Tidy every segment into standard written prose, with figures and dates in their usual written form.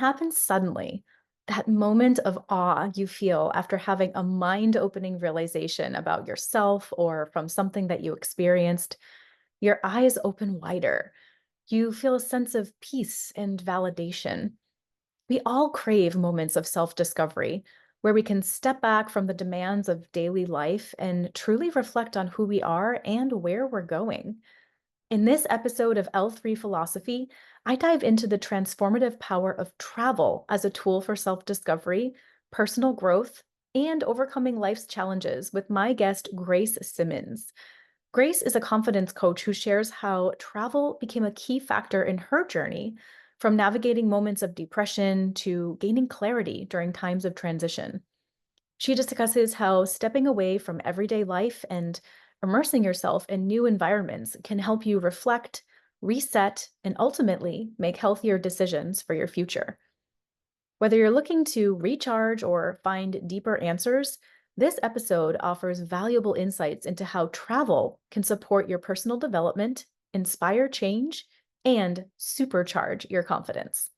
happen suddenly. That moment of awe you feel after having a mind opening realization about yourself or from something that you experienced, your eyes open wider. You feel a sense of peace and validation. We all crave moments of self discovery where we can step back from the demands of daily life and truly reflect on who we are and where we're going. In this episode of L3 Philosophy, I dive into the transformative power of travel as a tool for self discovery, personal growth, and overcoming life's challenges with my guest, Grace Simmons. Grace is a confidence coach who shares how travel became a key factor in her journey, from navigating moments of depression to gaining clarity during times of transition. She discusses how stepping away from everyday life and immersing yourself in new environments can help you reflect, reset, and ultimately make healthier decisions for your future. Whether you're looking to recharge or find deeper answers, this episode offers valuable insights into how travel can support your personal development, inspire change, and supercharge your confidence.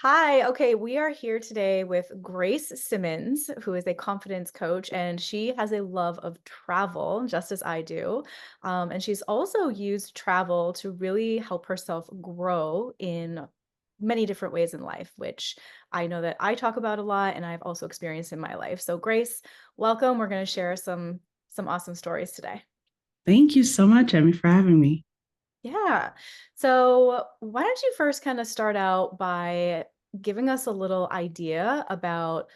Hi. Okay, we are here today with Grace Simmons, who is a confidence coach, and she has a love of travel, just as I do. And she's also used travel to really help herself grow in many different ways in life, which I know that I talk about a lot, and I've also experienced in my life. So, Grace, welcome. We're going to share some awesome stories today. Thank you so much, Emmy, for having me. Yeah. So, why don't you first kind of start out by giving us a little idea about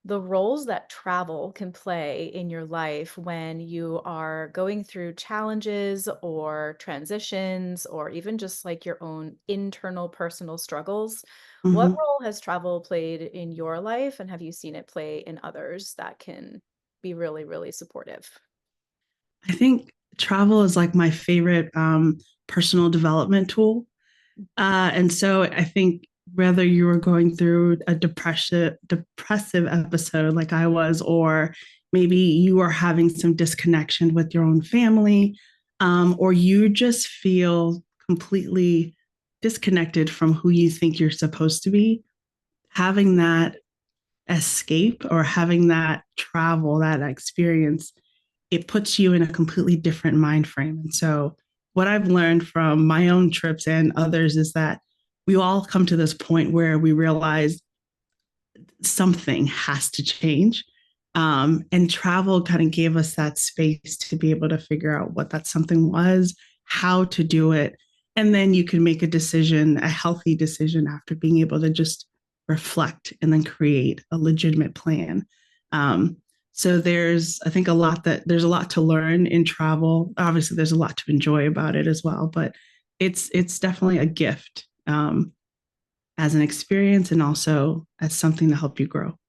the roles that travel can play in your life when you are going through challenges or transitions, or even just like your own internal personal struggles? What Mhm. role has travel played in your life, and have you seen it play in others that can be really, really supportive? I think travel is like my favorite personal development tool. And so I think whether you were going through a depressive episode like I was, or maybe you are having some disconnection with your own family, or you just feel completely disconnected from who you think you're supposed to be, having that escape or having that travel, that experience, it puts you in a completely different mind frame. And so, what I've learned from my own trips and others is that we all come to this point where we realize something has to change. And travel kind of gave us that space to be able to figure out what that something was, how to do it. And then you can make a decision, a healthy decision after being able to just reflect and then create a legitimate plan. Um, so I think, there's a lot to learn in travel. Obviously, there's a lot to enjoy about it as well, but it's definitely a gift. As an experience and also as something to help you grow.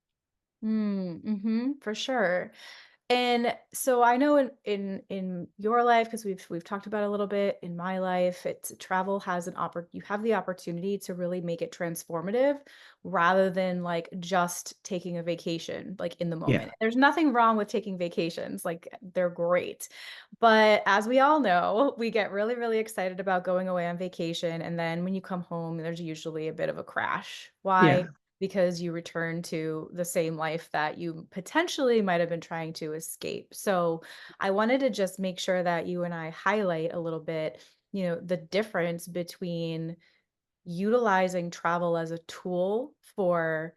For sure. And so I know in your life, because we've talked about it a little bit in my life, it's travel has you have the opportunity to really make it transformative rather than like just taking a vacation like in the Yeah. moment. There's nothing wrong with taking vacations, like they're great. But as we all know, we get really, really excited about going away on vacation. And then when you come home, there's usually a bit of a crash. Why? Yeah. Because you return to the same life that you potentially might have been trying to escape. So I wanted to just make sure that you and I highlight a little bit, the difference between utilizing travel as a tool for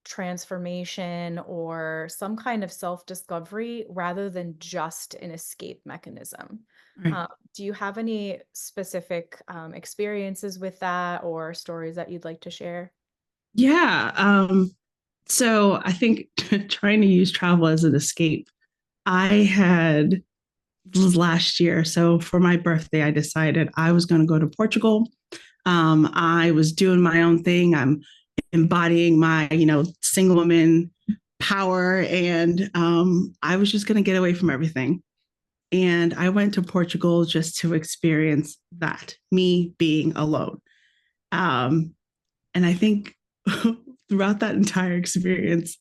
transformation or some kind of self-discovery rather than just an escape mechanism. Right. Do you have any specific experiences with that or stories that you'd like to share? Yeah. So I think trying to use travel as an escape, I had this was last year. So for my birthday, I decided I was going to go to Portugal. I was doing my own thing. I'm embodying my, single woman power. And I was just going to get away from everything. And I went to Portugal just to experience that, me being alone. Um, and I think throughout that entire experience,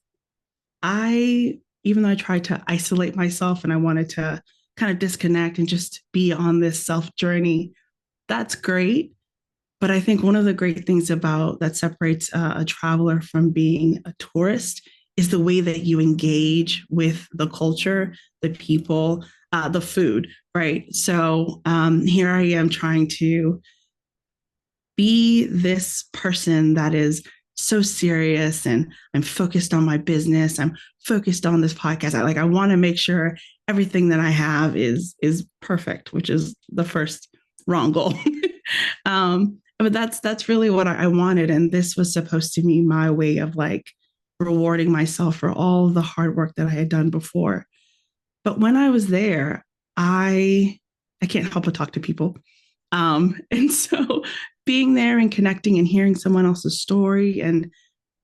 even though I tried to isolate myself and I wanted to kind of disconnect and just be on this self journey, that's great. But I think one of the great things about that separates a traveler from being a tourist is the way that you engage with the culture, the people, the food, right? So here I am trying to be this person that is so serious and I'm focused on my business. I'm focused on this podcast. I want to make sure everything that I have is perfect, which is the first wrong goal. But that's really what I wanted. And this was supposed to be my way of like rewarding myself for all the hard work that I had done before. But when I was there, I I can't help but talk to people. And so being there and connecting and hearing someone else's story and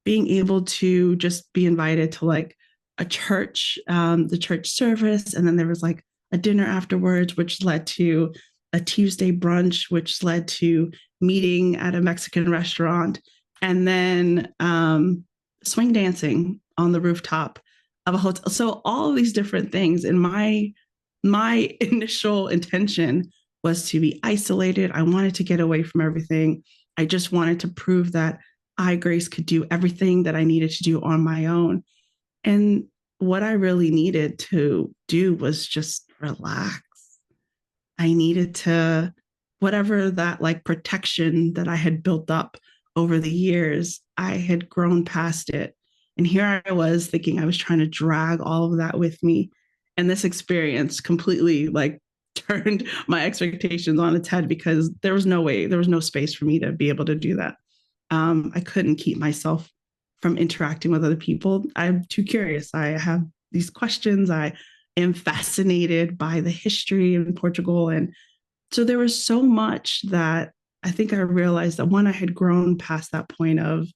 being able to just be invited to like a church, the church service. And then there was like a dinner afterwards, which led to a Tuesday brunch, which led to meeting at a Mexican restaurant. And then swing dancing on the rooftop of a hotel. So all of these different things. And my initial intention was to be isolated. I wanted to get away from everything. I just wanted to prove that I, Grace, could do everything that I needed to do on my own. And what I really needed to do was just relax. I needed to, whatever that like protection that I had built up over the years, I had grown past it. And here I was thinking I was trying to drag all of that with me. And this experience completely like turned my expectations on its head because there was no way, there was no space for me to be able to do that. I couldn't keep myself from interacting with other people. I'm too curious. I have these questions. I am fascinated by the history in Portugal. And so there was so much that I think I realized that one, I had grown past that point of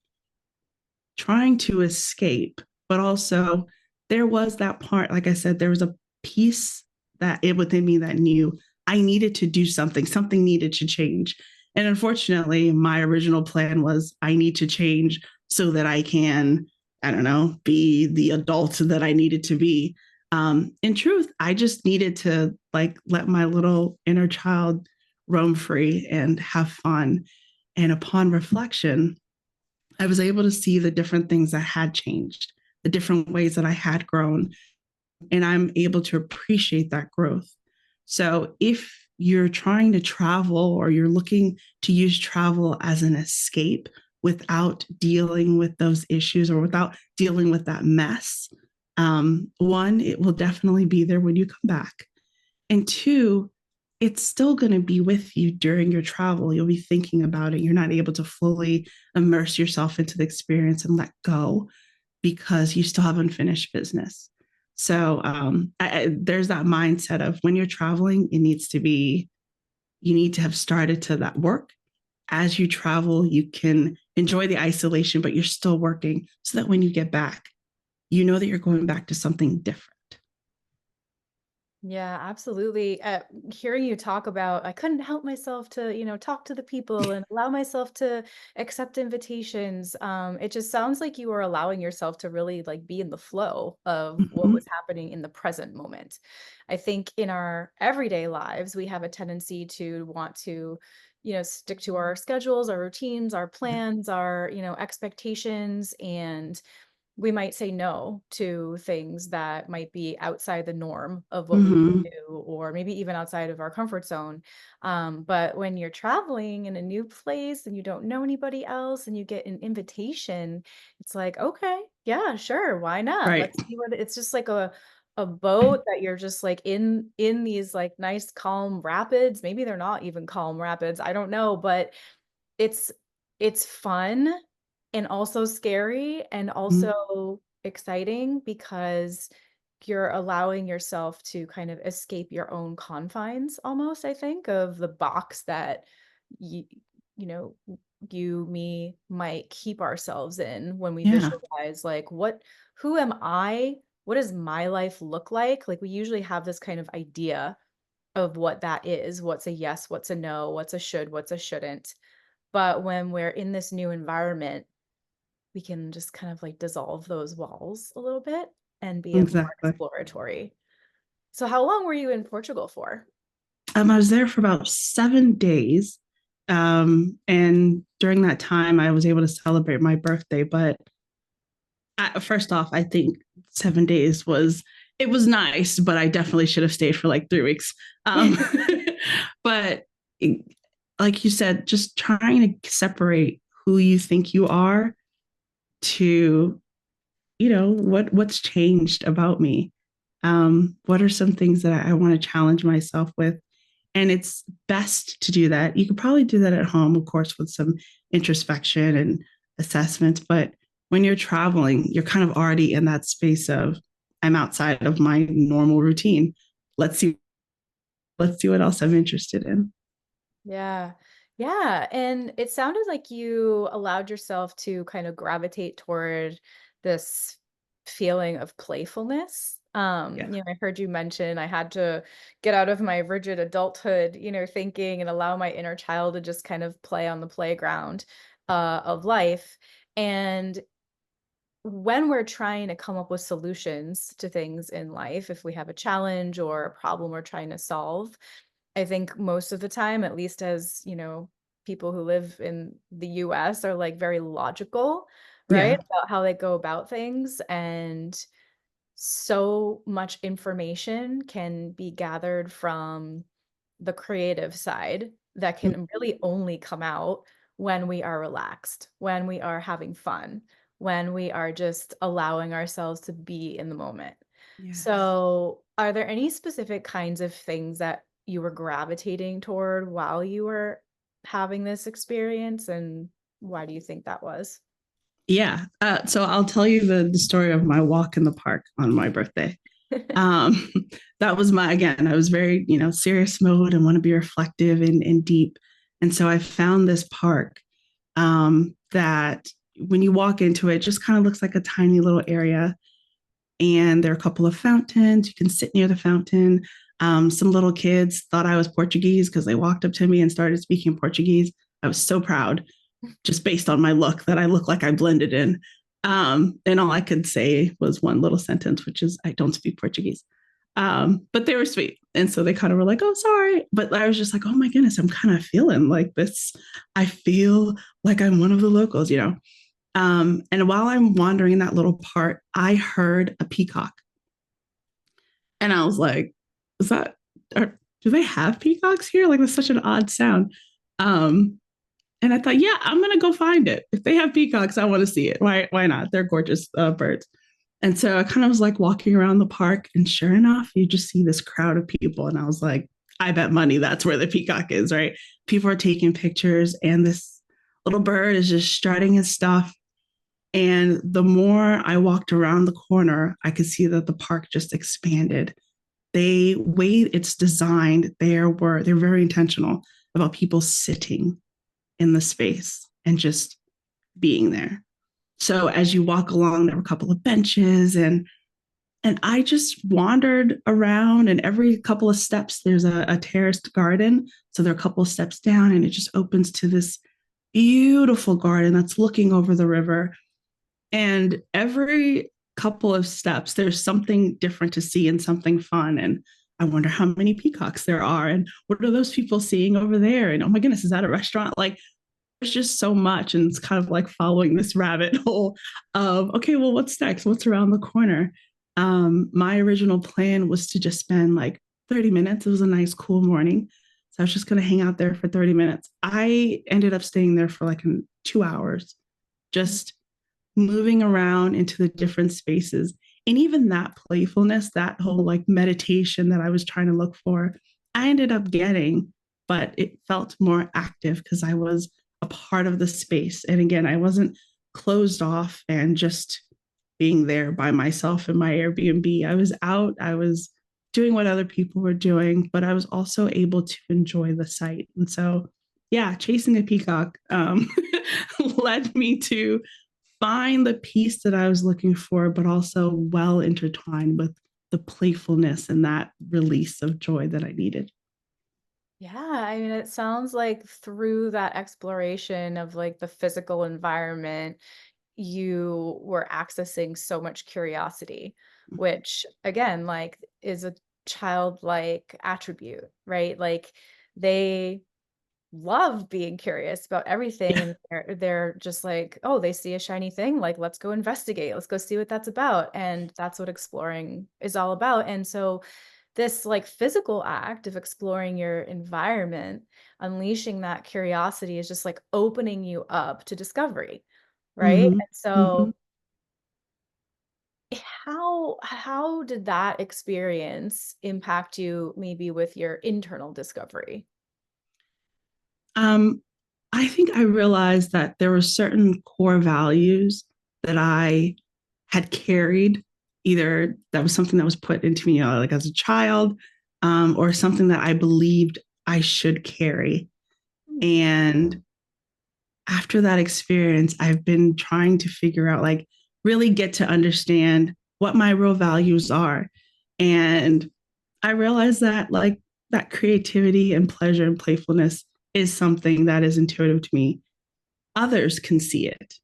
trying to escape, but also there was that part, like I said, there was a piece that it within me that knew I needed to do something, something needed to change. And unfortunately, my original plan was I need to change so that I can, I don't know, be the adult that I needed to be. In truth, I just needed to like let my little inner child roam free and have fun. And upon reflection, I was able to see the different things that had changed, the different ways that I had grown, and I'm able to appreciate that growth. So if you're trying to travel or you're looking to use travel as an escape without dealing with those issues or without dealing with that mess, one, it will definitely be there when you come back. And two, it's still going to be with you during your travel. You'll be thinking about it. You're not able to fully immerse yourself into the experience and let go because you still have unfinished business. So there's that mindset of when you're traveling, it needs to be, you need to have started to that work. As you travel, you can enjoy the isolation, but you're still working so that when you get back, you know that you're going back to something different. Yeah, absolutely. Hearing you talk about, I couldn't help myself to, talk to the people and allow myself to accept invitations. It just sounds like you were allowing yourself to really like be in the flow of what Mm-hmm. was happening in the present moment. I think in our everyday lives, we have a tendency to want to, stick to our schedules, our routines, our plans, our, expectations, and we might say no to things that might be outside the norm of what we would Mm-hmm. do, or maybe even outside of our comfort zone. But when you're traveling in a new place and you don't know anybody else and you get an invitation, it's like, okay, yeah, sure, why not? Right. Let's see what it's just like a boat that you're just like in these like nice calm rapids. Maybe they're not even calm rapids. I don't know, but it's it's fun and also scary and Mm-hmm. also exciting because you're allowing yourself to kind of escape your own confines almost, I think, of the box that you you know, you, me might keep ourselves in when we Yeah, visualize like who am I? What does my life look like? Like we usually have this kind of idea of what that is, what's a yes, what's a no, what's a should, what's a shouldn't. But when we're in this new environment, we can just kind of like dissolve those walls a little bit and be more exactly. exploratory. So how long were you in Portugal for? I was there for about 7 days. And during that time, I was able to celebrate my birthday. But first off, I think 7 days it was nice, but I definitely should have stayed for like 3 weeks. Um, but like you said, just trying to separate who you think you are to, what's changed about me. What are some things that I want to challenge myself with? And it's best to do that. You could probably do that at home, of course, with some introspection and assessments. But when you're traveling, you're kind of already in that space of, I'm outside of my normal routine. Let's see, let's see what else I'm interested in. Yeah. Yeah. And it sounded like you allowed yourself to kind of gravitate toward this feeling of playfulness. Yeah. I heard you mention I had to get out of my rigid adulthood, thinking and allow my inner child to just kind of play on the playground of life. And when we're trying to come up with solutions to things in life, if we have a challenge or a problem we're trying to solve, I think most of the time, at least as, people who live in the US are like very logical, right? Yeah. About how they go about things. And so much information can be gathered from the creative side that can really only come out when we are relaxed, when we are having fun, when we are just allowing ourselves to be in the moment. Yes. So, are there any specific kinds of things that you were gravitating toward while you were having this experience? And why do you think that was? Yeah. So I'll tell you the story of my walk in the park on my birthday. Um, that was again, I was very, serious mode and want to be reflective and deep. And so I found this park that when you walk into it, just kind of looks like a tiny little area. And there are a couple of fountains. You can sit near the fountain. Some little kids thought I was Portuguese because they walked up to me and started speaking Portuguese. I was so proud, just based on my look, that I look like I blended in. And all I could say was one little sentence, which is, I don't speak Portuguese. But they were sweet. And so they kind of were like, oh, sorry. But I was just like, oh my goodness, I'm kind of feeling like this. I feel like I'm one of the locals. And while I'm wandering in that little part, I heard a peacock. And I was like, is that, do they have peacocks here? Like, that's such an odd sound. Um, and I thought, yeah, I'm gonna go find it. If they have peacocks, I want to see it. Why not? They're gorgeous birds. And so I kind of was like walking around the park, and sure enough, you just see this crowd of people. And I was like, I bet money that's where the peacock is, right? People are taking pictures, and this little bird is just strutting his stuff. And the more I walked around the corner, I could see that the park just expanded. They way it's designed, they're very intentional about people sitting in the space and just being there. So as you walk along, there were a couple of benches, and I just wandered around, and every couple of steps there's a terraced garden. So there are a couple of steps down, and it just opens to this beautiful garden that's looking over the river. And every couple of steps, there's something different to see and something fun. And I wonder how many peacocks there are, and what are those people seeing over there? And oh my goodness, is that a restaurant? Like, there's just so much. And it's kind of like following this rabbit hole of, okay, well, what's next? What's around the corner? My original plan was to just spend like 30 minutes. It was a nice, cool morning. So I was just going to hang out there for 30 minutes. I ended up staying there for like 2 hours, just moving around into the different spaces. And even that playfulness, that whole like meditation that I was trying to look for, I ended up getting, but it felt more active because I was a part of the space. And again, I wasn't closed off and just being there by myself in my Airbnb. I was out, I was doing what other people were doing, but I was also able to enjoy the site. And so, yeah, chasing a peacock led me to find the piece that I was looking for, but also well intertwined with the playfulness and that release of joy that I needed. Yeah, I mean, it sounds like through that exploration of like the physical environment, you were accessing so much curiosity, which again, like is a childlike attribute, right? Like they love being curious about everything, Yeah. and they're just like, oh, they see a shiny thing, like let's go investigate, let's go see what that's about, and that's what exploring is all about. And so this like physical act of exploring your environment, unleashing that curiosity is just like opening you up to discovery, right? Mm-hmm. And Mm-hmm. so how did that experience impact you maybe with your internal discovery? Um, I think I realized that there were certain core values that I had carried, either that was something that was put into me, like as a child, or something that I believed I should carry. Mm. And after that experience, I've been trying to figure out, like, really get to understand what my real values are. And I realized that, like, that creativity and pleasure and playfulness is something that is intuitive to me. Others can see it.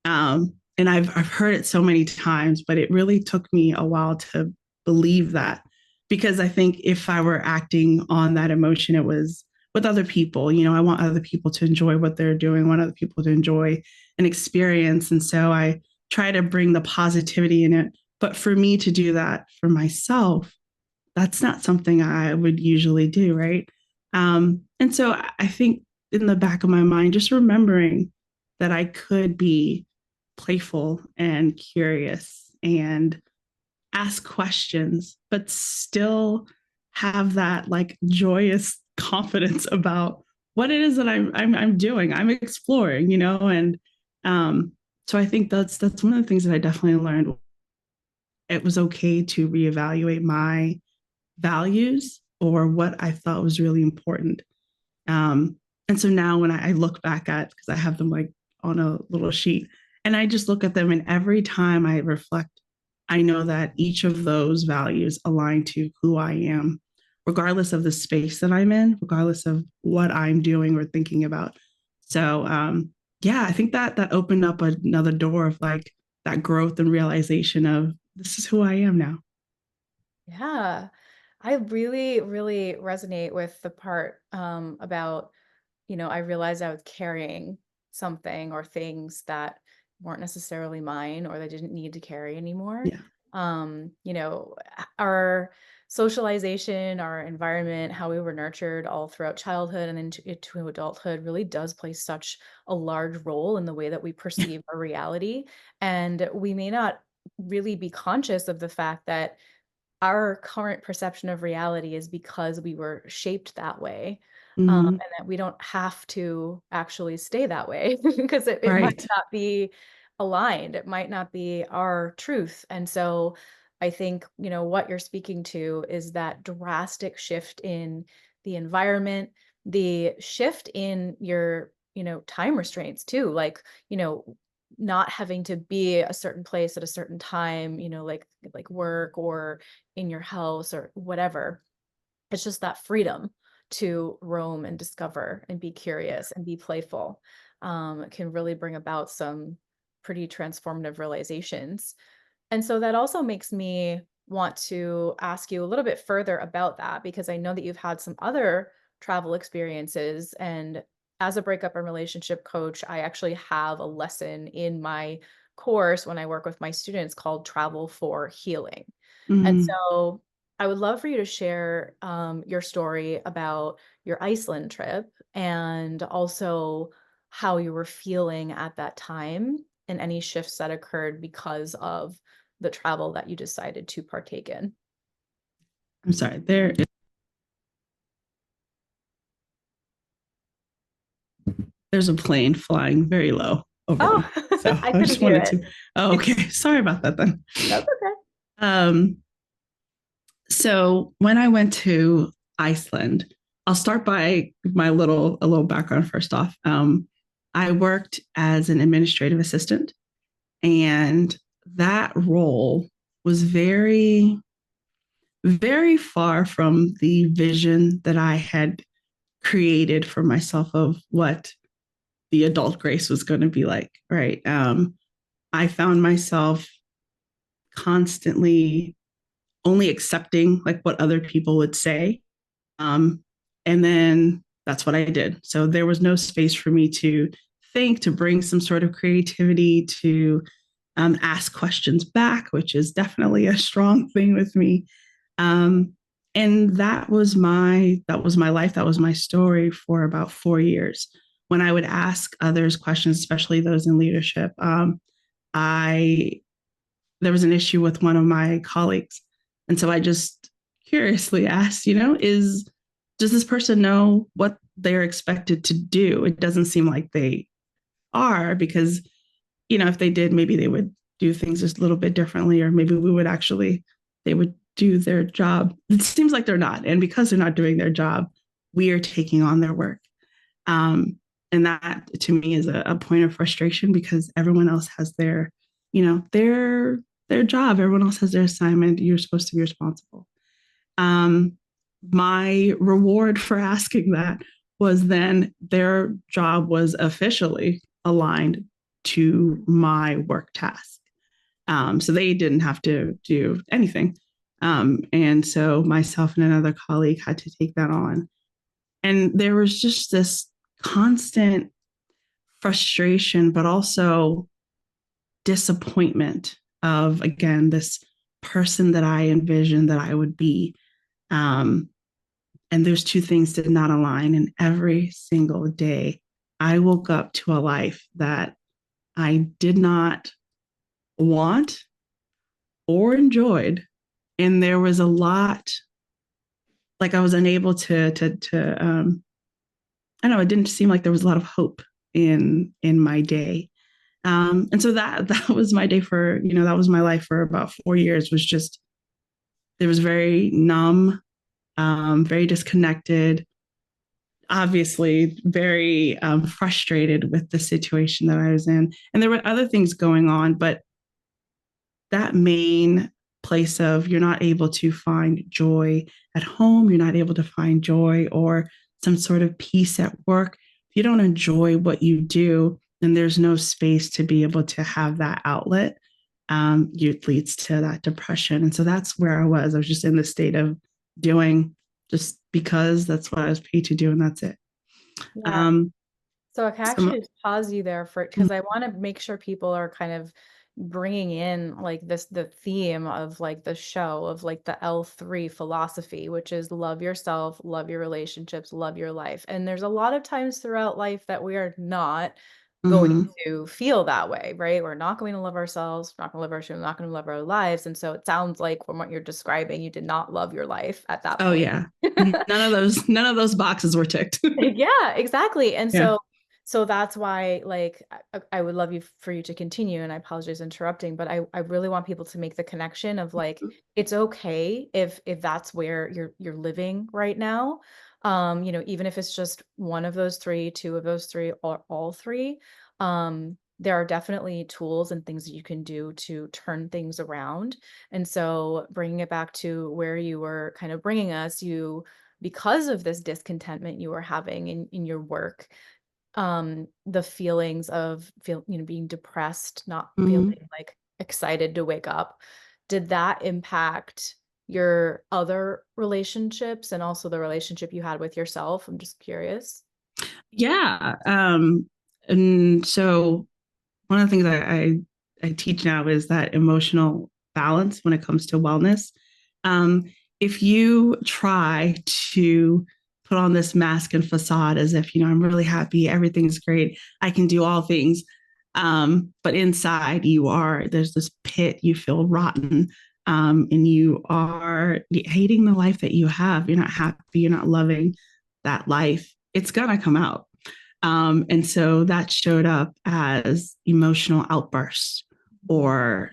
And I've heard it so many times, but it really took me a while to believe that, because I think if I were acting on that emotion, it was with other people. I want other people to enjoy what they're doing, I want other people to enjoy an experience. And so I try to bring the positivity in it. But for me to do that for myself, that's not something I would usually do, right? And so I think in the back of my mind, just remembering that I could be playful and curious and ask questions, but still have that like joyous confidence about what it is that I'm doing. I'm exploring, and so I think that's one of the things that I definitely learned. It was okay to reevaluate my values or what I thought was really important. And so now when I look back at, because I have them like on a little sheet, and I just look at them, and every time I reflect, I know that each of those values align to who I am, regardless of the space that I'm in, regardless of what I'm doing or thinking about. So yeah, I think that opened up another door of like that growth and realization of this is who I am now. Yeah. I really, really resonate with the part about, I realized I was carrying something or things that weren't necessarily mine or that I didn't need to carry anymore. Yeah. Our socialization, our environment, how we were nurtured all throughout childhood and into adulthood really does play such a large role in the way that we perceive our reality. And we may not really be conscious of the fact that our current perception of reality is because we were shaped that way, Mm-hmm. and that we don't have to actually stay that way because it might Right. not be aligned. It might not be our truth. And so I think, what you're speaking to is that drastic shift in the environment, the shift in your, time restraints too. Like, not having to be a certain place at a certain time, like work or in your house or whatever. It's just that freedom to roam and discover and be curious and be playful, can really bring about some pretty transformative realizations. And so that also makes me want to ask you a little bit further about that because I know that you've had some other travel experiences. And as a breakup and relationship coach, I actually have a lesson in my course when I work with my students called Travel for Healing. And Mm-hmm. so I would love for you to share your story about your Iceland trip and also how you were feeling at that time and any shifts that occurred because of the travel that you decided to partake in. I'm sorry. There's a plane flying very low over Oh, me. So I I couldn't just hear wanted it. to. Oh, okay. Sorry about that then. That's okay. Um, so when I went to Iceland, I'll start by a little background first off. I worked as an administrative assistant, and that role was very, very far from the vision that I had created for myself of what the adult Grace was going to be like. Right. I found myself constantly only accepting like what other people would say. Um, and then that's what I did. So there was no space for me to think, to bring some sort of creativity, to ask questions back, which is definitely a strong thing with me. Um, and that was my life. That was my story for about 4 years. When I would ask others questions, especially those in leadership, I there was an issue with one of my colleagues, and so I just curiously asked, is does this person know what they're expected to do? It doesn't seem like they are, because if they did, maybe they would do things just a little bit differently, or maybe they would do their job. It seems like they're not. And because they're not doing their job, we are taking on their work. And that to me is a point of frustration, because everyone else has their job. Everyone else has their assignment. You're supposed to be responsible. Um, my reward for asking that was then their job was officially aligned to my work task. So they didn't have to do anything. And so myself and another colleague had to take that on. And there was just this constant frustration, but also disappointment of, again, this person that I envisioned that I would be. Um, and those two things did not align. And every single day, I woke up to a life that I did not want or enjoyed. And there was a lot, like I was unable to I don't know, it didn't seem like there was a lot of hope in my day. And so that was my day for, that was my life for about 4 years, was just, it was very numb, very disconnected, obviously very frustrated with the situation that I was in. And there were other things going on, but that main place of, you're not able to find joy at home, you're not able to find joy or some sort of peace at work. If you don't enjoy what you do, then there's no space to be able to have that outlet. It leads to that depression. And so that's where I was. I was just in the state of doing just because that's what I was paid to do, and that's it. Yeah. Um, So I can some, actually just pause you there for because I want to make sure people are kind of bringing in like the theme of like the show of like the L3 philosophy, which is love yourself, love your relationships, love your life. And there's a lot of times throughout life that we are not going mhm. to feel that way, right? We're not going to love ourselves, we're not going to love our we're not going to love our lives. And so it sounds like from what you're describing, you did not love your life at that Oh point. yeah, none of those boxes were ticked. Yeah, exactly. And Yeah. so that's why like I would love you for you to continue, and I apologize interrupting, but I really want people to make the connection of like it's okay if that's where you're living right now. Even if it's just one of those three, two of those three, or all three. There are definitely tools and things that you can do to turn things around. And so bringing it back to where you were kind of bringing us, because of this discontentment you were having in your work, the feelings of being depressed, not Mhm. feeling like excited to wake up, did that impact your other relationships and also the relationship you had with yourself? I'm just curious. Yeah. And so one of the things I teach now is that emotional balance when it comes to wellness. Um, if you try to put on this mask and facade as if, I'm really happy, everything's great, I can do all things. But inside there's this pit, you feel rotten. And you are hating the life that you have. You're not happy, you're not loving that life. It's gonna come out. And so that showed up as emotional outbursts, or,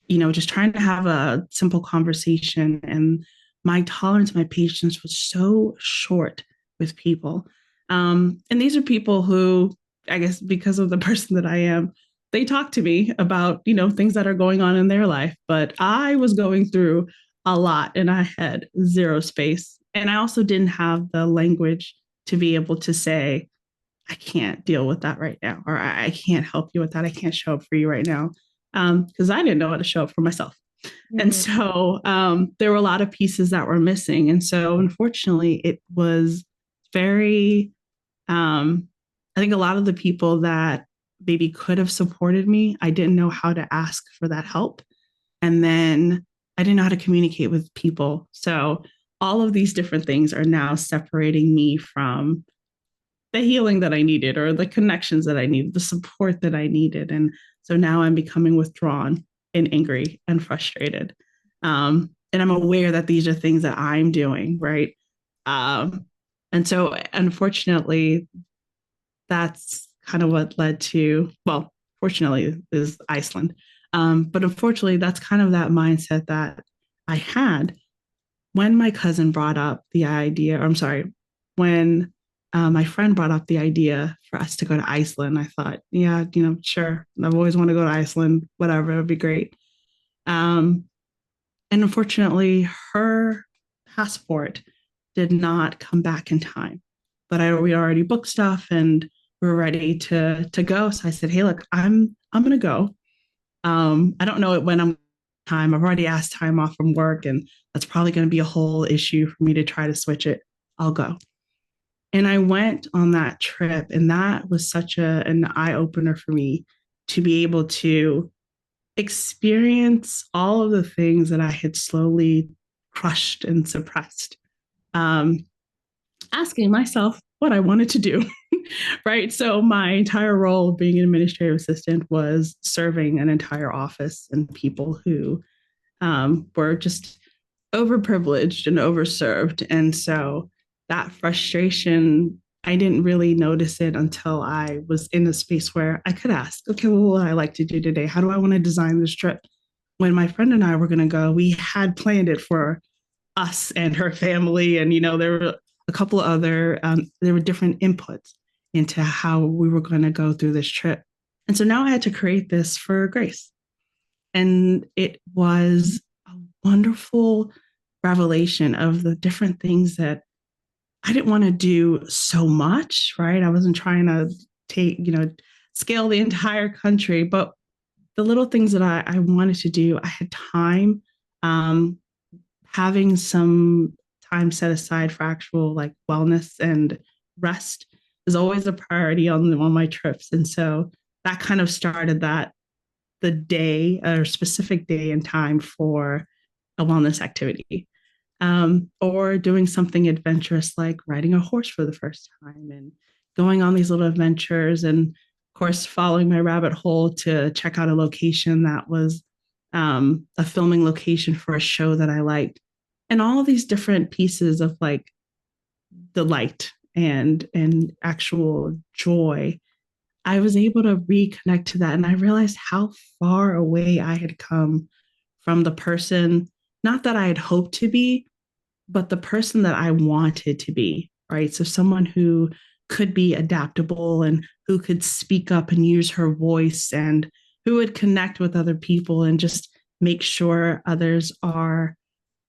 just trying to have a simple conversation. And my tolerance, my patience was so short with people. And these are people who, I guess, because of the person that I am, they talk to me about, things that are going on in their life. But I was going through a lot and I had zero space. And I also didn't have the language to be able to say, I can't deal with that right now, or I can't help you with that. I can't show up for you right now, because I didn't know how to show up for myself. And Mhm. so there were a lot of pieces that were missing. And so unfortunately, it was very, I think a lot of the people that maybe could have supported me, I didn't know how to ask for that help. And then I didn't know how to communicate with people. So all of these different things are now separating me from the healing that I needed or the connections that I needed, the support that I needed. And so now I'm becoming withdrawn and angry and frustrated. And I'm aware that these are things that I'm doing, right? Um, and so, unfortunately, that's kind of what led to, well, fortunately, is Iceland. But unfortunately, that's kind of that mindset that I had when my cousin brought up the idea, or I'm sorry, when my friend brought up the idea for us to go to Iceland. I thought, yeah, sure. I've always wanted to go to Iceland, whatever, it would be great. Um, and unfortunately, her passport did not come back in time. But we already booked stuff and we were ready to go. So I said, hey, look, I'm gonna go. I don't know when I'm time. I've already asked time off from work, and that's probably going to be a whole issue for me to try to switch it. I'll go. And I went on that trip, and that was such an eye opener for me to be able to experience all of the things that I had slowly crushed and suppressed. Um, Asking myself what I wanted to do. Right. So my entire role of being an administrative assistant was serving an entire office and people who were just overprivileged and overserved. And so that frustration, I didn't really notice it until I was in a space where I could ask, okay, well, what would I like to do today? How do I want to design this trip? When my friend and I were going to go, we had planned it for us and her family. And, there were a couple of other, there were different inputs into how we were going to go through this trip. And so now I had to create this for Grace. And it was a wonderful revelation of the different things that I didn't want to do so much, right? I wasn't trying to take, scale the entire country, but the little things that I wanted to do, I had time. Um, Having some time set aside for actual like wellness and rest is always a priority on my trips. And so that kind of started that the day or specific day and time for a wellness activity. Or doing something adventurous like riding a horse for the first time and going on these little adventures. And of course, following my rabbit hole to check out a location that was a filming location for a show that I liked. And all of these different pieces of like delight and actual joy, I was able to reconnect to that. And I realized how far away I had come from the person, not that I had hoped to be, but the person that I wanted to be, right? So someone who could be adaptable and who could speak up and use her voice and who would connect with other people and just make sure others are,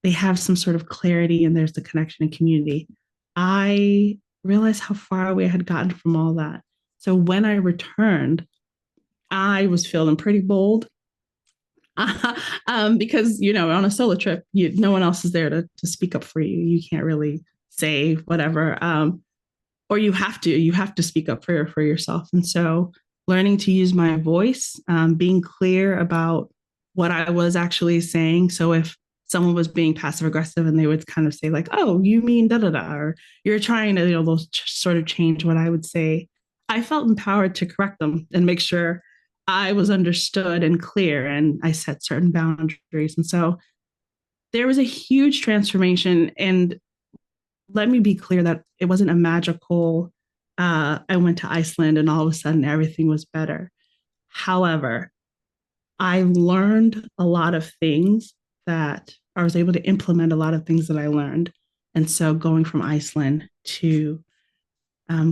they have some sort of clarity and there's the connection and community. I realized how far away I had gotten from all that. So when I returned, I was feeling pretty bold. Because on a solo trip, no one else is there to speak up for you. You can't really say whatever, or you have to speak up for yourself. And so, learning to use my voice, being clear about what I was actually saying. So if someone was being passive aggressive and they would kind of say like, "Oh, you mean da da da," or "You're trying to," they'll sort of change what I would say. I felt empowered to correct them and make sure I was understood and clear, and I set certain boundaries. And so there was a huge transformation. And let me be clear that it wasn't a magical, I went to Iceland and all of a sudden everything was better. However, I learned a lot of things that I was able to implement a lot of things that I learned. And so going from Iceland to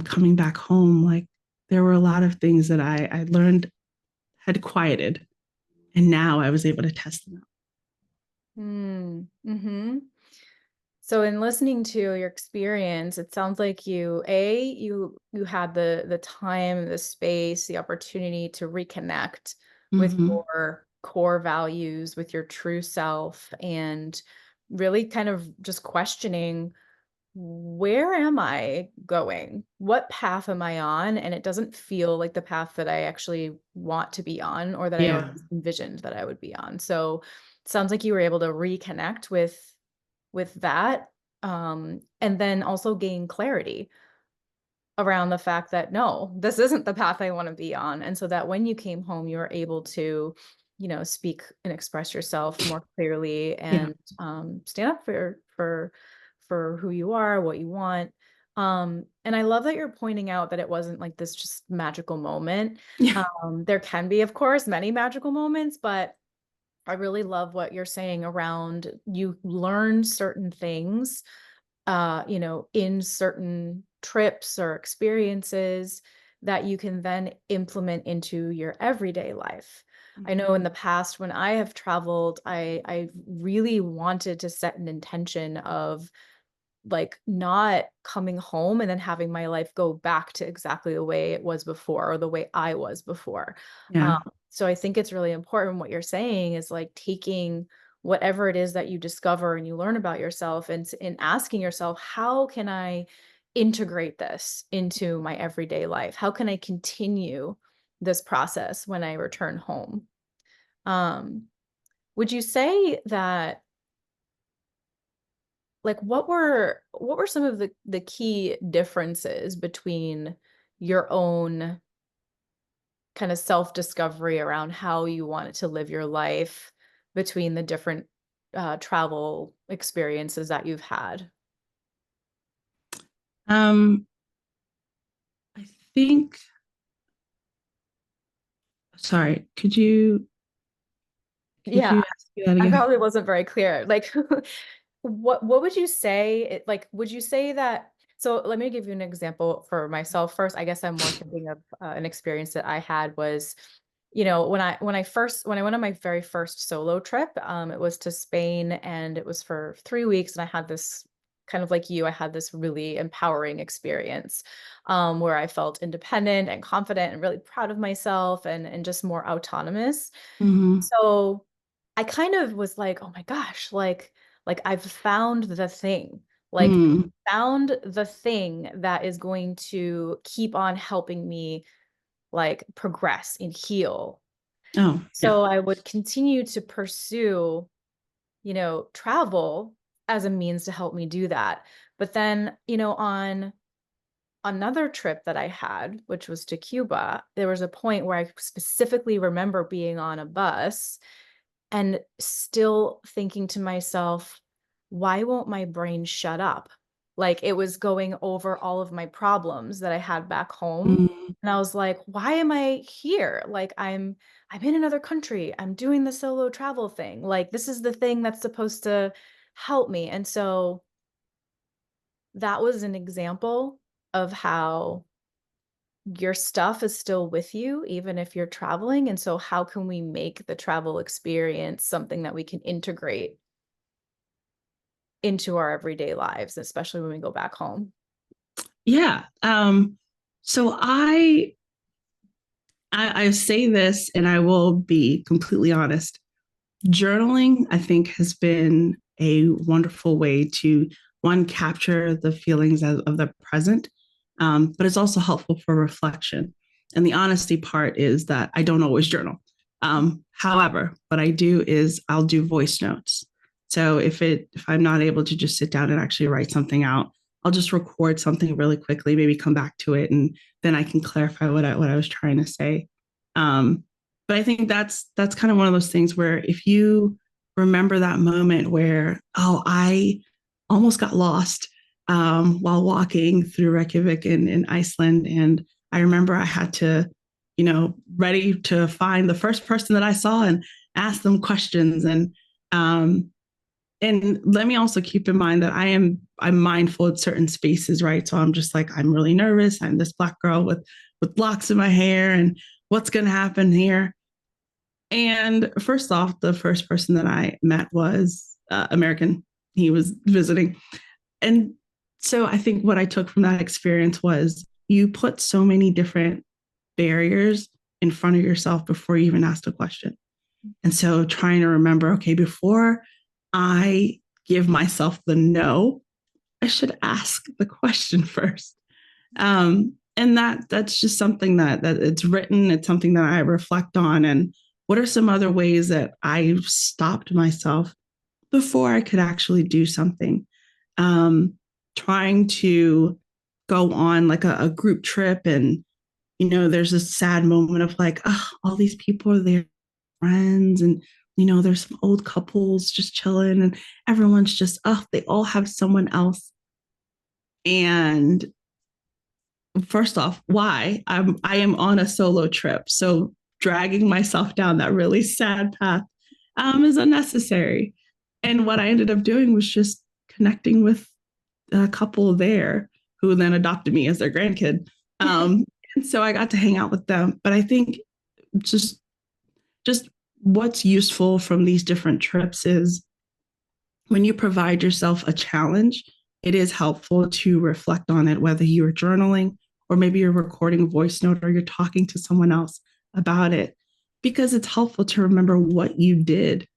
coming back home, like there were a lot of things that I learned had quieted. And now I was able to test them out. Mm-hmm. So in listening to your experience, it sounds like you had the time, the space, the opportunity to reconnect with Mm-hmm. your core values, with your true self, and really kind of just questioning where am I going? What path am I on? And it doesn't feel like the path that I actually want to be on or that I Yeah. always envisioned that I would be on. So it sounds like you were able to reconnect with that, and then also gain clarity around the fact that no, this isn't the path I want to be on. And so that when you came home, you were able to, speak and express yourself more clearly Yeah. and stand up for who you are, what you want. And I love that you're pointing out that it wasn't like this just magical moment. Yeah. There can be, of course, many magical moments, but I really love what you're saying around you learn certain things in certain trips or experiences that you can then implement into your everyday life. I know in the past when I have traveled, I really wanted to set an intention of like not coming home and then having my life go back to exactly the way it was before or the way I was before. Um, Yeah. so I think it's really important what you're saying is like taking whatever it is that you discover and you learn about yourself and asking yourself, how can I integrate this into my everyday life? How can I continue this process when I return home? Um, would you say that like what were some of the key differences between your own kind of self-discovery around how you wanted to live your life between the different travel experiences that you've had? Um, I think, sorry, could Yeah, you ask me that I again? probably wasn't very clear. Like, what would you say? Like, would you say that? So let me give you an example for myself first. I guess I'm more thinking of an experience that I had was, when I went on my very first solo trip, it was to Spain and it was for 3 weeks, and I had this kind of like you, I had this really empowering experience, where I felt independent and confident and really proud of myself and just more autonomous. Mm-hmm. So I kind of was like, "Oh my gosh, like I've found the thing. Like Mm. found the thing that is going to keep on helping me like progress and heal." Oh, yeah. So I would continue to pursue, travel as a means to help me do that. But then, on another trip that I had, which was to Cuba, there was a point where I specifically remember being on a bus and still thinking to myself, why won't my brain shut up? Like it was going over all of my problems that I had back home. Mm. And I was like, why am I here? Like I'm in another country. I'm doing the solo travel thing. Like this is the thing that's supposed to help me. And so that was an example of how your stuff is still with you even if you're traveling. And so how can we make the travel experience something that we can integrate into our everyday lives, especially when we go back home? Yeah. So I say this and I will be completely honest. Journaling, I think, has been a wonderful way to one capture the feelings of the present, but it's also helpful for reflection. And the honesty part is that I don't always journal. However, what I do is I'll do voice notes. So if I'm not able to just sit down and actually write something out, I'll just record something really quickly, maybe come back to it, and then I can clarify what I was trying to say. Um, but I think that's kind of one of those things where if you remember that moment where, oh, I almost got lost while walking through Reykjavik in Iceland, and I remember I had to, ready to find the first person that I saw and ask them questions, and let me also keep in mind that I'm mindful at certain spaces, right? So I'm just like, I'm really nervous. I'm this Black girl with locks in my hair, and what's going to happen here? And first off, the first person that I met was American. He was visiting. And so I think what I took from that experience was you put so many different barriers in front of yourself before you even asked a question. And so trying to remember, okay, before I give myself the no, I should ask the question first. And that's just something that it's written. It's something that I reflect on. And what are some other ways that I stopped myself before I could actually do something? Um, Trying to go on like a group trip, and there's this sad moment of like, oh, all these people are there, friends, and there's some old couples just chilling, and everyone's just, oh, they all have someone else. And first off, why? I am on a solo trip, so dragging myself down that really sad path is unnecessary. And what I ended up doing was just connecting with a couple there who then adopted me as their grandkid. Um, and so I got to hang out with them. But I think just just what's useful from these different trips is when you provide yourself a challenge, it is helpful to reflect on it, whether you're journaling or maybe you're recording a voice note or you're talking to someone else about it, because it's helpful to remember what you did.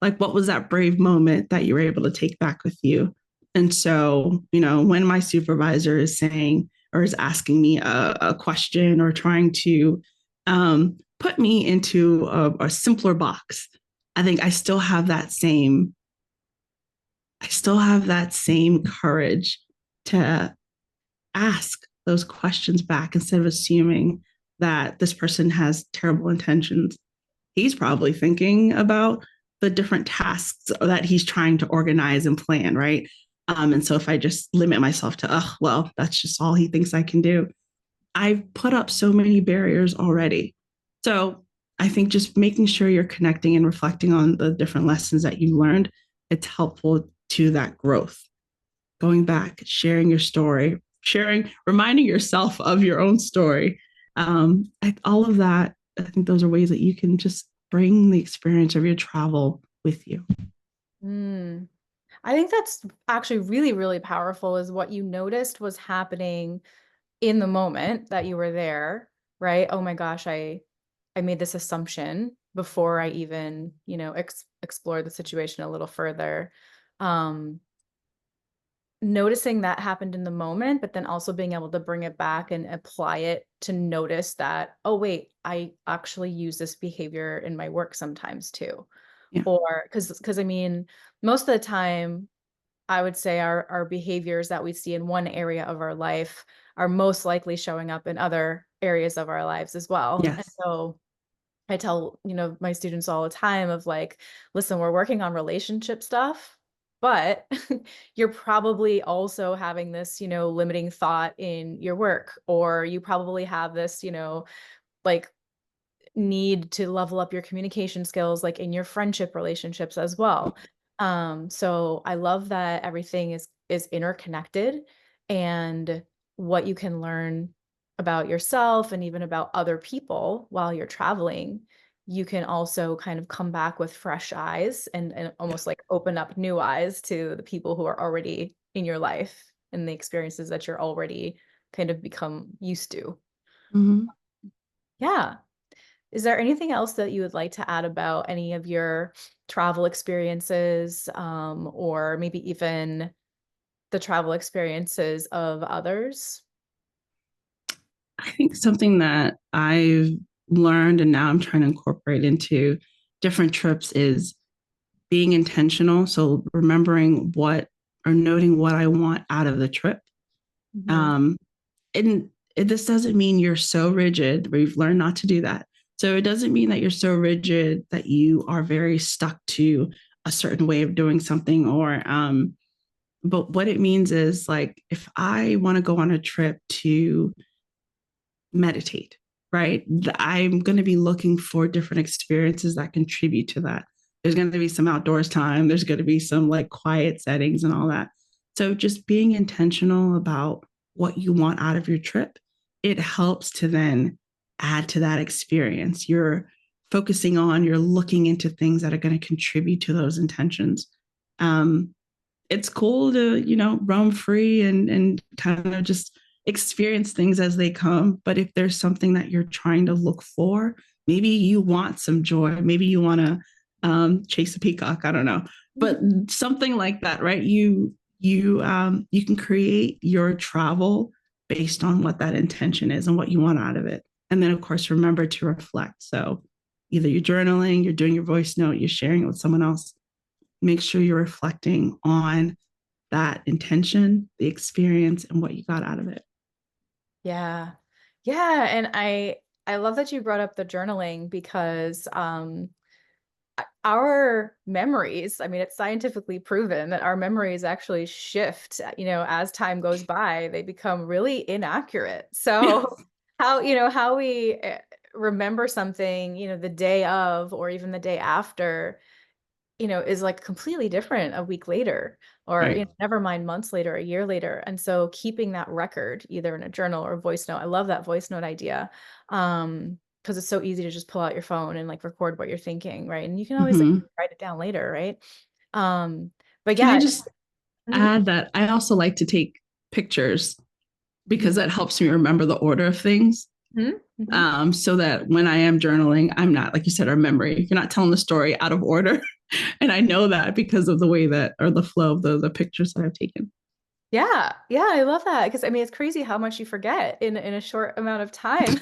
Like, what was that brave moment that you were able to take back with you? And so, when my supervisor is saying or is asking me a question or trying to put me into a simpler box, I think I still have that same courage to ask those questions back instead of assuming that this person has terrible intentions. He's probably thinking about the different tasks that he's trying to organize and plan, right? And so if I just limit myself to, oh, well, that's just all he thinks I can do, I've put up so many barriers already. So I think just making sure you're connecting and reflecting on the different lessons that you learned, it's helpful to that growth. Going back, sharing your story, reminding yourself of your own story. All of that, I think those are ways that you can just bring the experience of your travel with you. Mm. I think that's actually really, really powerful is what you noticed was happening in the moment that you were there, right? Oh my gosh, I made this assumption before I even, explore the situation a little further. Um, Noticing that happened in the moment, but then also being able to bring it back and apply it to notice that, oh wait, I actually use this behavior in my work sometimes too. Yeah. Or because I mean, most of the time I would say our behaviors that we see in one area of our life are most likely showing up in other areas of our lives as well. And Yes. so I tell, my students all the time of like, listen, we're working on relationship stuff, but you're probably also having this, limiting thought in your work, or you probably have this, like need to level up your communication skills like in your friendship relationships as well. So I love that everything is interconnected, and what you can learn about yourself and even about other people while you're traveling, you can also kind of come back with fresh eyes and almost like open up new eyes to the people who are already in your life and the experiences that you're already kind of become used to. Mm-hmm. Yeah. Is there anything else that you would like to add about any of your travel experiences, or maybe even the travel experiences of others? I think something that I've learned and now I'm trying to incorporate into different trips is being intentional. So remembering what or noting what I want out of the trip. Mhm. Um, and this doesn't mean you're so rigid. We've learned not to do that. So it doesn't mean that you're so rigid that you are very stuck to a certain way of doing something, but what it means is like, if I want to go on a trip to meditate, right? I'm going to be looking for different experiences that contribute to that. There's going to be some outdoors time, there's going to be some like quiet settings and all that. So just being intentional about what you want out of your trip, it helps to then add to that experience. You're looking into things that are going to contribute to those intentions. Um, it's cool to roam free and kind of just experience things as they come, but if there's something that you're trying to look for, maybe you want some joy, maybe you want to chase a peacock, I don't know, but something like that, right? you can create your travel based on what that intention is and what you want out of it. And then, of course, remember to reflect. So either you're journaling, you're doing your voice note, you're sharing it with someone else. Make sure you're reflecting on that intention, the experience, and what you got out of it. Yeah. Yeah, and I love that you brought up the journaling because our memories, I mean, it's scientifically proven that our memories actually shift, as time goes by, they become really inaccurate. So how we remember something, the day of or even the day after, is like completely different a week later or Right. never mind months later, a year later. And so keeping that record either in a journal or voice note, I love that voice note idea. Because it's so easy to just pull out your phone and like record what you're thinking, right? And you can always like Mm-hmm. write it down later, right? But Can I yeah. just Mhm, add that I also like to take pictures mhm, because that helps me remember the order of things. mhm, mhm. So that when I am journaling, I'm not, like you said, our memory, you're not telling the story out of order. And I know that because of the way that, or the flow of the pictures that I've taken. Yeah, yeah, I love that because I mean it's crazy how much you forget in a short amount of time.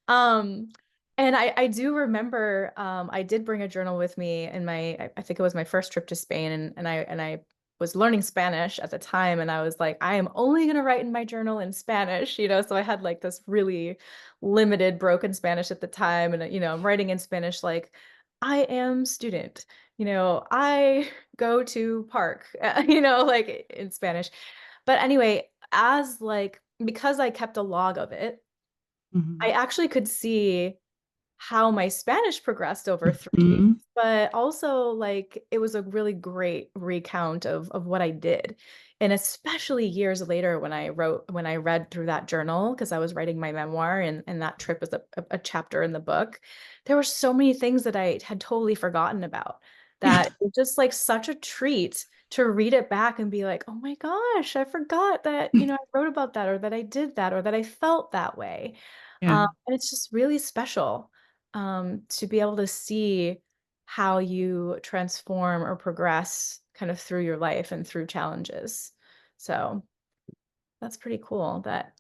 Um, and I do remember I did bring a journal with me in I think it was my first trip to Spain and I was learning Spanish at the time and I was like, I am only gonna write in my journal in Spanish, so I had like this really limited broken Spanish at the time and I'm writing in Spanish like I am student, I go to park, like in Spanish. But anyway, as like because I kept a log of it, I Mm-hmm. actually could see how my Spanish progressed over 3 weeks, Mm-hmm. but also like it was a really great recount of what I did. And especially years later when I read through that journal, because I was writing my memoir and that trip is a chapter in the book, there were so many things that I had totally forgotten about Yeah. that it was just like such a treat to read it back and be like, oh my gosh, I forgot that, I wrote about that or that I did that or that I felt that way. Yeah. And it's just really special to be able to see how you transform or progress kind of through your life and through challenges. So that's pretty cool that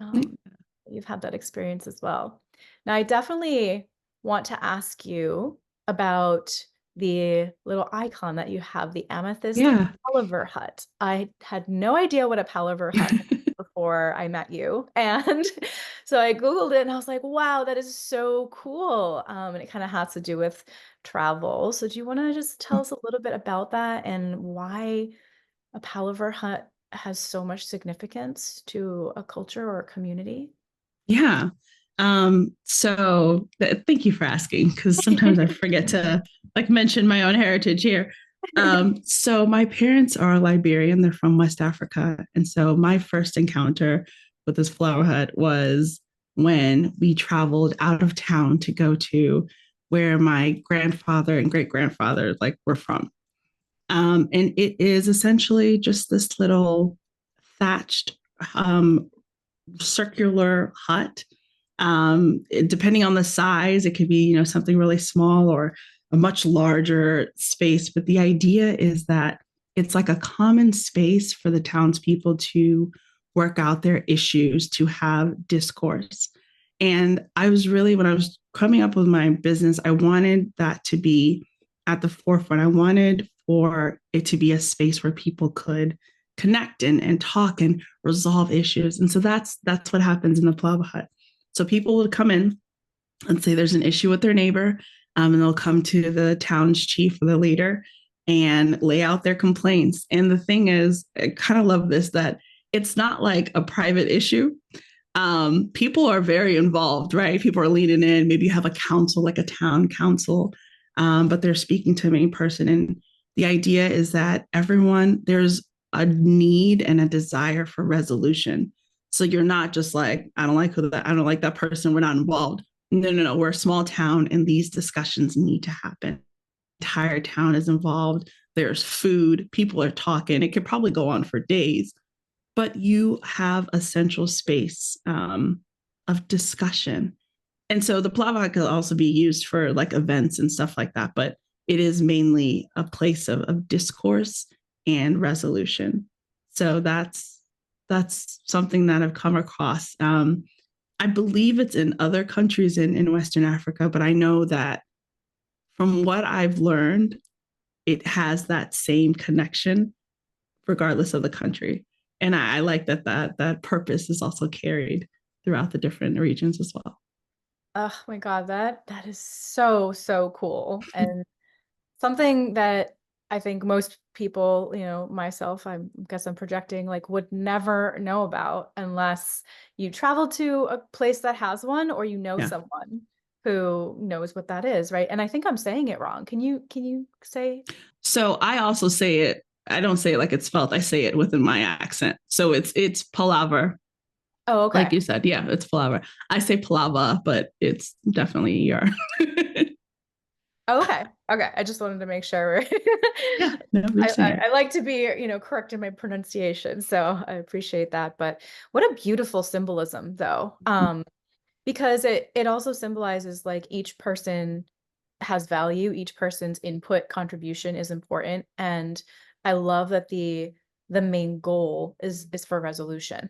you've had that experience as well. Now, I definitely want to ask you about the little icon that you have, the amethyst Yeah. palaver hut. I had no idea what a palaver hut was before I met you. And so I Googled it and I was like, wow, that is so cool. And it kind of has to do with travel. So do you want to just tell us a little bit about that and why a palaver hut has so much significance to a culture or a community? Yeah. Thank you for asking because sometimes I forget to like mention my own heritage here. So my parents are Liberian, they're from West Africa. And so my first encounter with this flower hut was when we traveled out of town to go to where my grandfather and great grandfather like were from. And it is essentially just this little thatched circular hut. Depending on the size, it could be, something really small or a much larger space. But the idea is that it's like a common space for the townspeople to work out their issues, to have discourse. And I was really, when I was coming up with my business, I wanted that to be at the forefront. I wanted for it to be a space where people could connect and talk and resolve issues. And so that's what happens in the Plava Hut. So people would come in and say there's an issue with their neighbor, and they'll come to the town's chief or the leader and lay out their complaints. And the thing is, I kind of love this that it's not like a private issue. People are very involved, right? People are leaning in. Maybe you have a council, like a town council, but they're speaking to a main person. And the idea is that there's a need and a desire for resolution. So you're not just like, I don't like that person. We're not involved. No, no, no. We're a small town and these discussions need to happen. The entire town is involved. There's food. People are talking. It could probably go on for days, but you have a central space of discussion. And so the Plava could also be used for like events and stuff like that, but it is mainly a place of discourse and resolution. So that's something that I've come across. I believe it's in other countries in Western Africa, but I know that from what I've learned, it has that same connection regardless of the country. And I like that purpose is also carried throughout the different regions as well. Oh my God, that is so, so cool. And something that I think most people, myself, I guess I'm projecting, like would never know about unless you travel to a place that has one or you know Yeah. someone who knows what that is, right? And I think I'm saying it wrong. Can you say? So I also say it. I don't say it like it's spelled. I say it within my accent. So it's palaver, Oh, like okay. you said. Yeah, it's palaver. I say palava, but it's definitely your. Oh, okay. Okay. I just wanted to make sure. Yeah, no, you're I, saying I, it. I like to be, correct in my pronunciation, so I appreciate that. But what a beautiful symbolism, though. Because it also symbolizes like each person has value, each person's input contribution is important. And I love that the main goal is for resolution.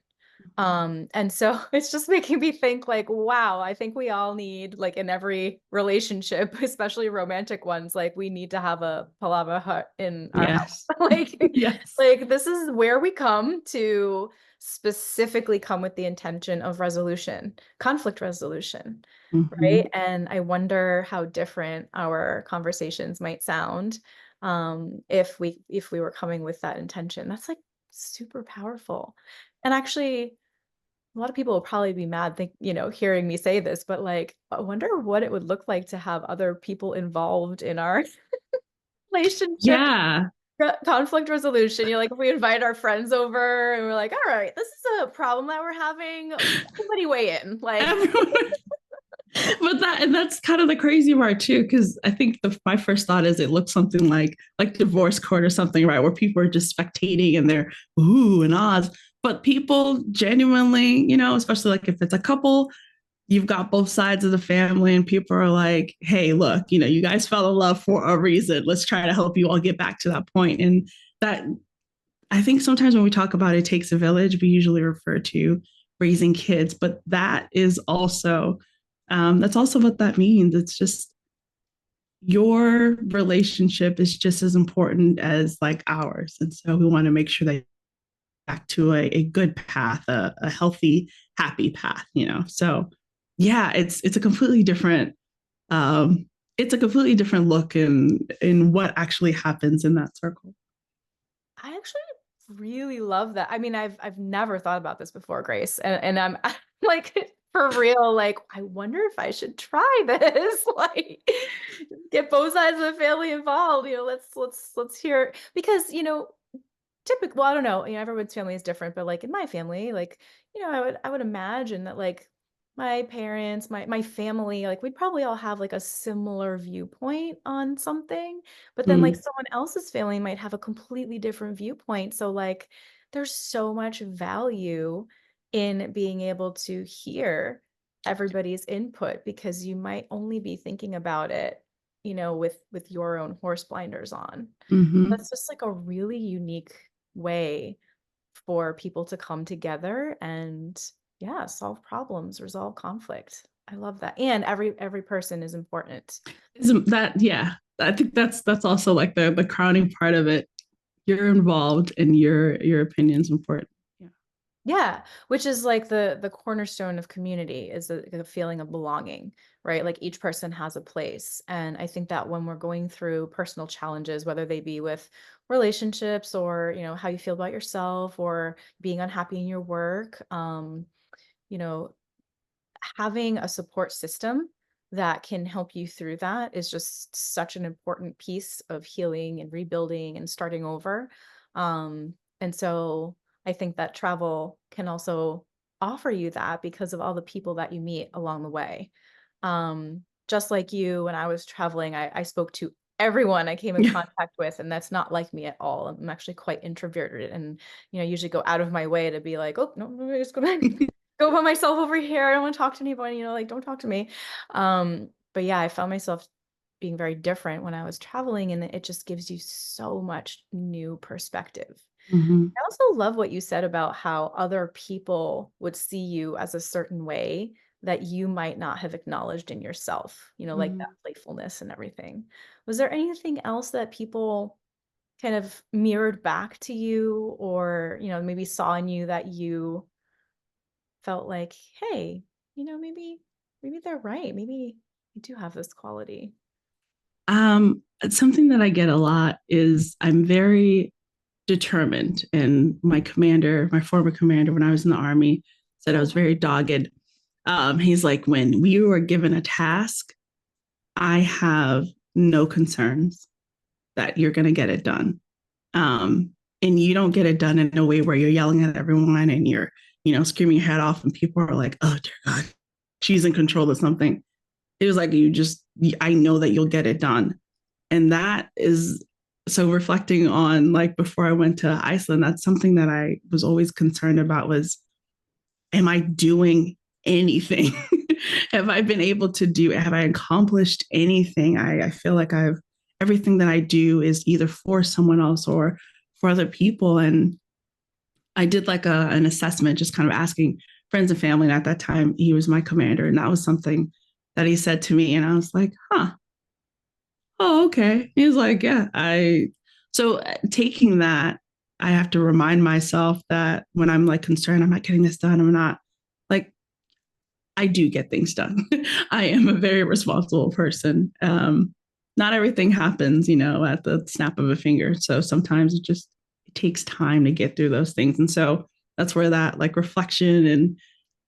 And so it's just making me think like, wow, I think we all need like in every relationship, especially romantic ones, like we need to have a palava hut in our house. Yes. like Yes. like this is where we come to specifically come with the intention of resolution, conflict resolution, right? Mm-hmm. And I wonder how different our conversations might sound if we were coming with that intention. That's like super powerful. And actually, a lot of people will probably be mad, hearing me say this, but like, I wonder what it would look like to have other people involved in our relationship Yeah. conflict resolution. Like, if we invite our friends over and we're like, all right, this is a problem that we're having. Everybody weigh in. Like, Everyone. But that's kind of the crazy part too, because I think my first thought is it looks something like divorce court or something, right? Where people are just spectating and they're ooh and ahs. But people genuinely, especially like if it's a couple, you've got both sides of the family, and people are like, hey, look, you guys fell in love for a reason. Let's try to help you all get back to that point. And that I think sometimes when we talk about it takes a village, we usually refer to raising kids, but that's also what that means. It's just your relationship is just as important as like ours. And so we want to make sure that back to a good path, a healthy, happy path. So yeah, it's a completely different um it's a completely different look in what actually happens in that circle. I actually really love that. I mean, I've never thought about this before, Grace, and I'm like for real. Like, I wonder if I should try this. Like, get both sides of the family involved. Let's hear because typically, well, I don't know, everyone's family is different, but like in my family, like, I would imagine that like my parents, my family, like we'd probably all have like a similar viewpoint on something, but then like Mm, someone else's family might have a completely different viewpoint. So like there's so much value in being able to hear everybody's input because you might only be thinking about it, with your own horse blinders on. mm-hmm. That's just like a really unique way for people to come together and yeah, solve problems, resolve conflict. I love that. And every person is important. Isn't that yeah? I think that's also like the crowning part of it. You're involved and your opinion's important. Yeah. Yeah, which is like the cornerstone of community is the feeling of belonging, right? Like each person has a place. And I think that when we're going through personal challenges, whether they be with relationships or, how you feel about yourself or being unhappy in your work, you know, having a support system that can help you through that is just such an important piece of healing and rebuilding and starting over. And so I think that travel can also offer you that because of all the people that you meet along the way. Just like you, when I was traveling, I spoke to everyone I came in Yeah. contact with, and that's not like me at all. I'm actually quite introverted and, usually go out of my way to be like, oh, no, I'm just gonna go by myself over here. I don't want to talk to anybody, like don't talk to me. But yeah, I found myself being very different when I was traveling, and it just gives you so much new perspective. Mhm. I also love what you said about how other people would see you as a certain way that you might not have acknowledged in yourself, like that Mhm. playfulness and everything. Was there anything else that people kind of mirrored back to you or, maybe saw in you that you felt like, hey, maybe they're right. Maybe you do have this quality. Something that I get a lot is I'm very determined. And my commander, my former commander, when I was in the Army, said I was very dogged. He's like, when we were given a task, I have no concerns that you're going to get it done. Um, and you don't get it done in a way where you're yelling at everyone and you're, screaming your head off and people are like, oh, dear God, she's in control of something. It was like, I know that you'll get it done. And that is so reflecting on like before I went to Iceland, that's something that I was always concerned about was, am I doing anything? Have I been able to have I accomplished anything? I feel like everything that I do is either for someone else or for other people. And I did like an assessment, just kind of asking friends and family. And at that time, he was my commander. And that was something that he said to me. And I was like, huh, oh, okay. He was like, yeah, so taking that, I have to remind myself that when I'm like concerned, I'm not getting this done. I'm not like, I do get things done. I am a very responsible person. Not everything happens, at the snap of a finger. So sometimes it takes time to get through those things. And so that's where that like reflection and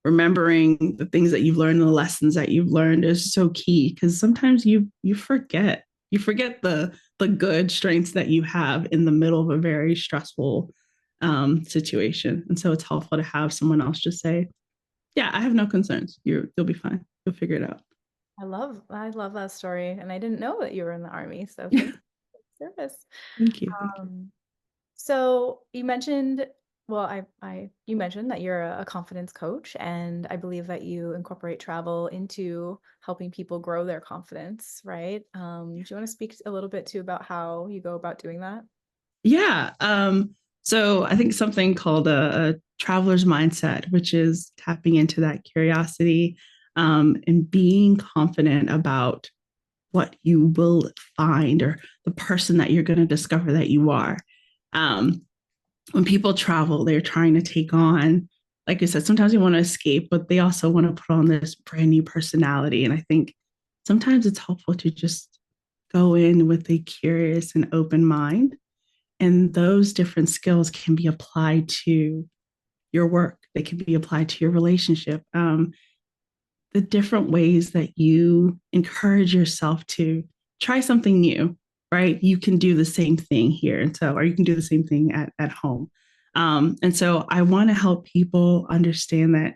remembering the things that you've learned, the lessons that you've learned is so key because sometimes you forget the good strengths that you have in the middle of a very stressful situation. And so it's helpful to have someone else just say, yeah, I have no concerns. You'll be fine. You'll figure it out. I love that story. And I didn't know that you were in the army. So thank you for the service. Thank you. Thank you. Um, So you mentioned, well, you mentioned that you're a confidence coach, and I believe that you incorporate travel into helping people grow their confidence, right? Do you want to speak a little bit too about how you go about doing that? Yeah. So I think something called a traveler's mindset, which is tapping into that curiosity and being confident about what you will find or the person that you're going to discover that you are. Um, when people travel, they're trying to take on, like you said, sometimes they want to escape, but they also want to put on this brand new personality. And I think sometimes it's helpful to just go in with a curious and open mind. And those different skills can be applied to your work, they can be applied to your relationship. The different ways that you encourage yourself to try something new, right? You can do the same thing here. And so, or you can do the same thing at home. And so I want to help people understand that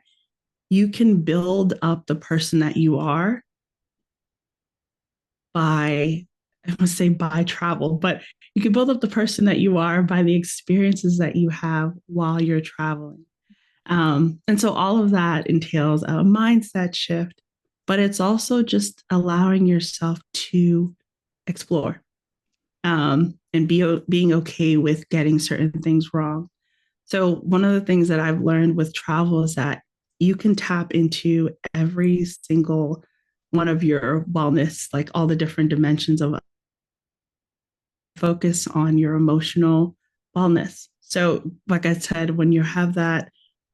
you can build up the person that you are by, I must say by travel, but you can build up the person that you are by the experiences that you have while you're traveling. And so all of that entails a mindset shift, but it's also just allowing yourself to explore and being okay with getting certain things wrong. So one of the things that I've learned with travel is that you can tap into every single one of your wellness, like all the different dimensions of focus on your emotional wellness. So, like I said, when you have that,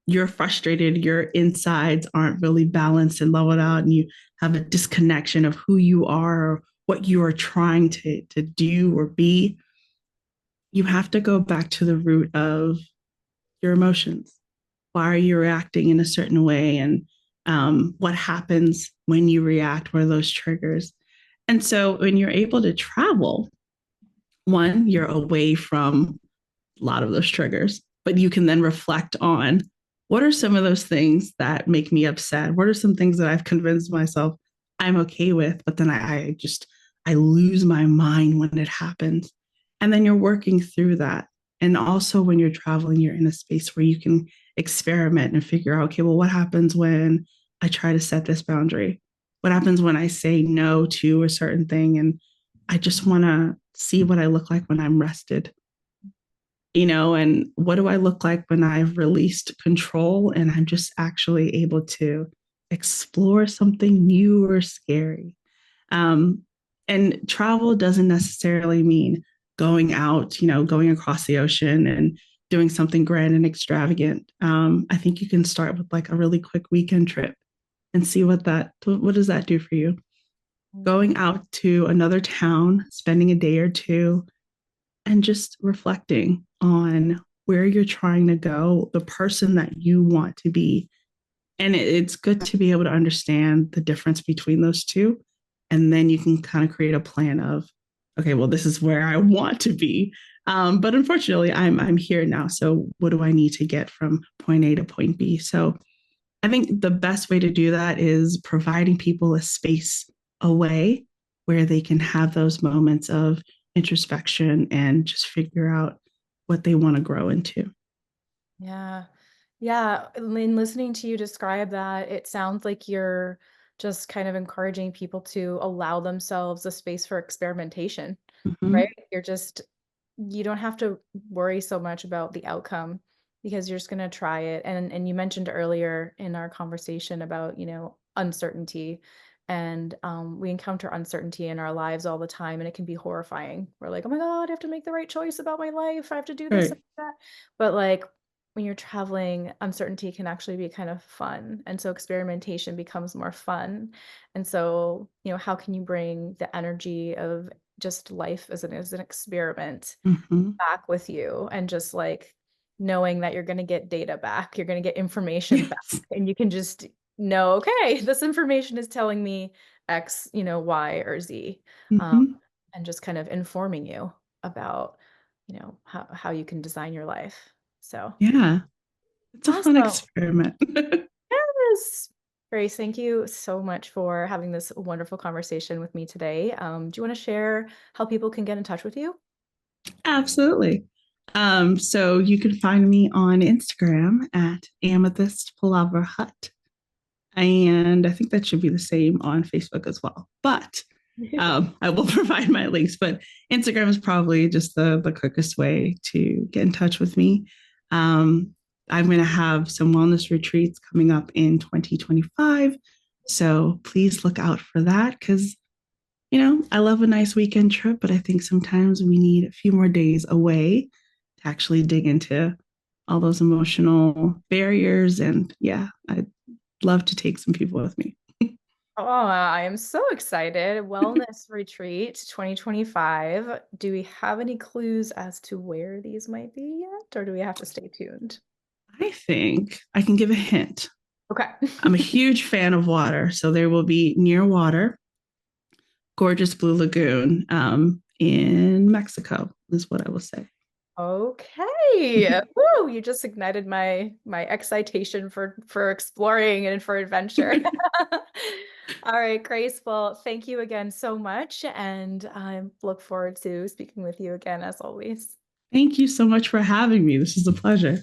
you're frustrated, your insides aren't really balanced and leveled out, and you have a disconnection of who you are or what you are trying to do or be, you have to go back to the root of your emotions. Why are you reacting in a certain way? And what happens when you react? What are those triggers? And so when you're able to travel, one, you're away from a lot of those triggers, but you can then reflect on what are some of those things that make me upset? What are some things that I've convinced myself I'm okay with, but then I lose my mind when it happens. And then you're working through that. And also when you're traveling, you're in a space where you can experiment and figure out, okay, well, what happens when I try to set this boundary? What happens when I say no to a certain thing? And I just want to see what I look like when I'm rested And what do I look like when I've released control and I'm just actually able to explore something new or scary? Um, and travel doesn't necessarily mean going out, going across the ocean and doing something grand and extravagant. I think you can start with like a really quick weekend trip and see what does that do for you? Mm. Going out to another town, spending a day or two, and just reflecting on where you're trying to go, the person that you want to be. And it's good to be able to understand the difference between those two. And then you can kind of create a plan of, okay, well, this is where I want to be. But unfortunately, I'm here now. So what do I need to get from point A to point B? So I think the best way to do that is providing people a space away where they can have those moments of introspection and just figure out what they want to grow into. Yeah. Yeah. In listening to you describe that, it sounds like you're just kind of encouraging people to allow themselves a space for experimentation, right? Mm-hmm. You don't have to worry so much about the outcome because you're just going to try it. And you mentioned earlier in our conversation about, uncertainty. And we encounter uncertainty in our lives all the time, and it can be horrifying. We're like, oh my God, I have to make the right choice about my life. I have to do this and Right. that. But like when you're traveling, uncertainty can actually be kind of fun. And so experimentation becomes more fun. And so, how can you bring the energy of just life as an experiment Mm-hmm. back with you and just like knowing that you're going to get data back, you're going to get information back, Yes. and you can just know, okay, this information is telling me X, Y or Z, um, Mm-hmm. and just kind of informing you about, how you can design your life. So Yeah. It's a fun awesome. experiment. Yes. Grace, thank you so much for having this wonderful conversation with me today. Do you want to share how people can get in touch with you? Absolutely. So you can find me on Instagram at Amethyst Palaver Hut. And I think that should be the same on Facebook as well. But I will provide my links. But Instagram is probably just the quickest way to get in touch with me. Um, I'm going to have some wellness retreats coming up in 2025. So please look out for that because, I love a nice weekend trip, but I think sometimes we need a few more days away to actually dig into all those emotional barriers. And yeah, I'd love to take some people with me. Oh, I am so excited. Wellness Retreat 2025. Do we have any clues as to where these might be yet, or do we have to stay tuned? I think I can give a hint. Okay. I'm a huge fan of water. So there will be near water, gorgeous blue lagoon in Mexico, is what I will say. Okay. Woo, you just ignited my excitation for exploring and for adventure. All right, Grace. Well, thank you again so much, and I look forward to speaking with you again as always. Thank you so much for having me. This is a pleasure.